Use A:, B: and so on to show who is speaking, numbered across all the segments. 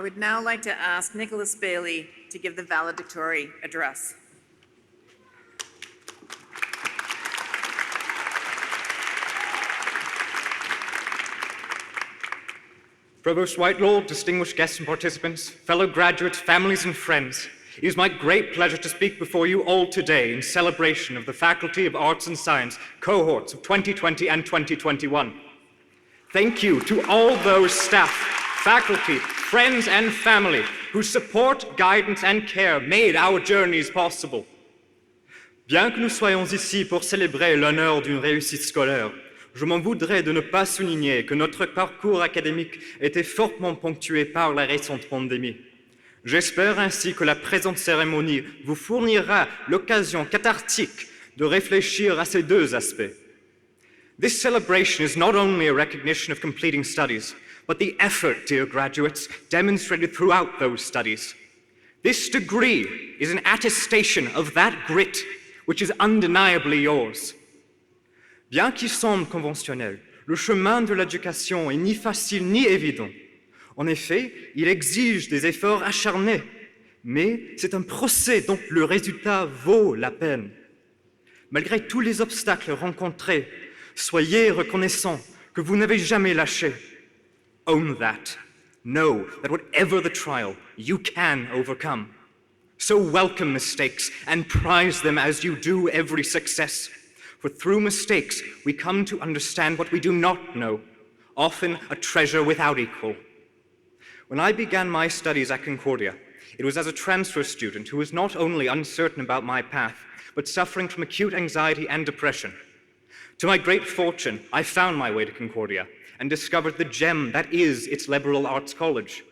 A: would now like to ask Nicholas Bailey to give the valedictory address.
B: Provost Whitelaw, distinguished guests and participants, fellow graduates, families, and friends, it is my great pleasure to speak before you all today in celebration of the Faculty of Arts and Science cohorts of 2020 and 2021. Thank you to all those staff, faculty, friends, and family whose support, guidance, and care made our journeys possible. Bien que nous soyons ici pour célébrer l'honneur d'une réussite scolaire, je m'en voudrais de ne pas souligner que notre parcours académique était fortement ponctué par la récente pandémie. J'espère ainsi que la présente cérémonie vous fournira l'occasion cathartique de réfléchir à ces deux aspects. This celebration is not only a recognition of completing studies, but the effort, dear graduates, demonstrated throughout those studies. This degree is an attestation of that grit which is undeniably yours. Bien qu'il semble conventionnel, le chemin de l'éducation est ni facile ni évident. En effet, il exige des efforts acharnés, mais c'est un procès dont le résultat vaut la peine. Malgré tous les obstacles rencontrés, soyez reconnaissants que vous n'avez jamais lâché. Own that. Know that whatever the trial, you can overcome. So welcome mistakes and prize them as you do every success. For through mistakes, we come to understand what we do not know, often a treasure without equal. When I began my studies at Concordia, it was as a transfer student who was not only uncertain about my path, but suffering from acute anxiety and depression. To my great fortune, I found my way to Concordia and discovered the gem that is its liberal arts college.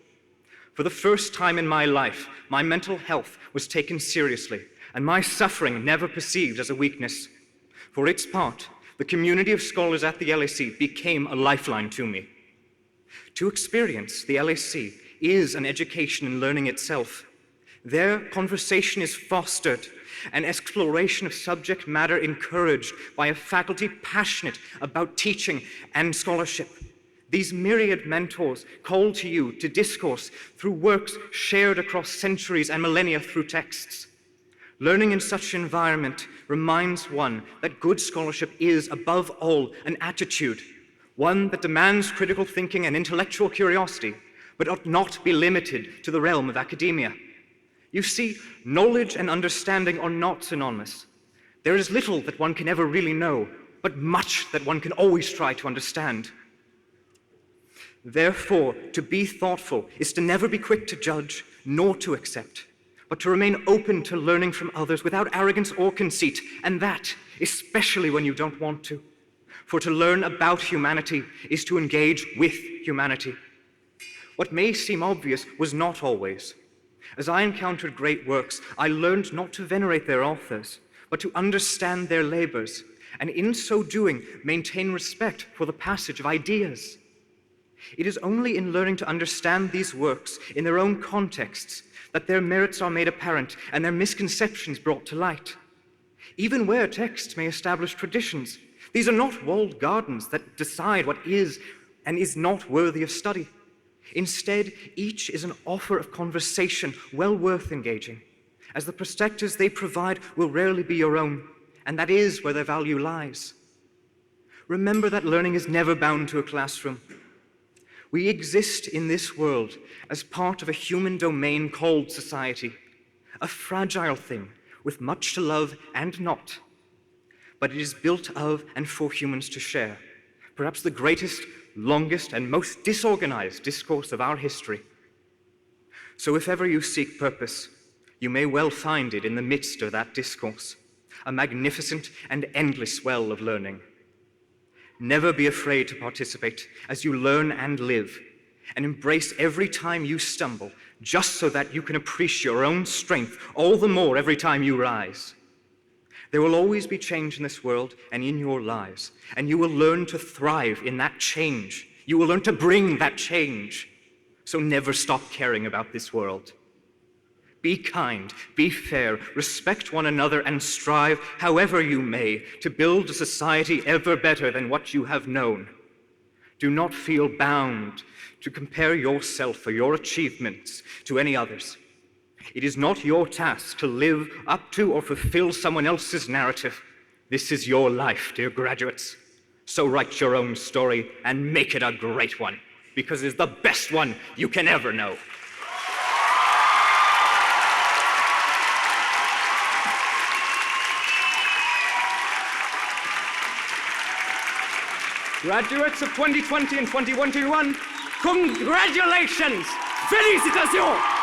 B: For the first time in my life, my mental health was taken seriously, and my suffering never perceived as a weakness. For its part, the community of scholars at the LAC became a lifeline to me. To experience the LAC is an education in learning itself. There, conversation is fostered, and exploration of subject matter encouraged by a faculty passionate about teaching and scholarship. These myriad mentors call to you to discourse through works shared across centuries and millennia through texts. Learning in such an environment reminds one that good scholarship is, above all, an attitude, one that demands critical thinking and intellectual curiosity, but ought not be limited to the realm of academia. You see, knowledge and understanding are not synonymous. There is little that one can ever really know, but much that one can always try to understand. Therefore, to be thoughtful is to never be quick to judge, nor to accept, but to remain open to learning from others without arrogance or conceit, and that, especially when you don't want to. For to learn about humanity is to engage with humanity. What may seem obvious was not always. As I encountered great works, I learned not to venerate their authors, but to understand their labors, and in so doing, maintain respect for the passage of ideas. It is only in learning to understand these works in their own contexts that their merits are made apparent and their misconceptions brought to light. Even where texts may establish traditions, these are not walled gardens that decide what is and is not worthy of study. Instead, each is an offer of conversation well worth engaging, as the perspectives they provide will rarely be your own, and that is where their value lies. Remember that learning is never bound to a classroom. We exist in this world as part of a human domain called society, a fragile thing with much to love and not, but it is built of and for humans to share, perhaps the greatest, longest, and most disorganized discourse of our history. So if ever you seek purpose, you may well find it in the midst of that discourse, a magnificent and endless well of learning. Never be afraid to participate as you learn and live, and embrace every time you stumble, just so that you can appreciate your own strength all the more every time you rise. There will always be change in this world and in your lives, and you will learn to thrive in that change. You will learn to bring that change. So never stop caring about this world. Be kind, be fair, respect one another, and strive, however you may, to build a society ever better than what you have known. Do not feel bound to compare yourself or your achievements to any others. It is not your task to live up to or fulfill someone else's narrative. This is your life, dear graduates. So write your own story and make it a great one, because it's the best one you can ever know. Graduates of 2020 and 2021, congratulations! Félicitations!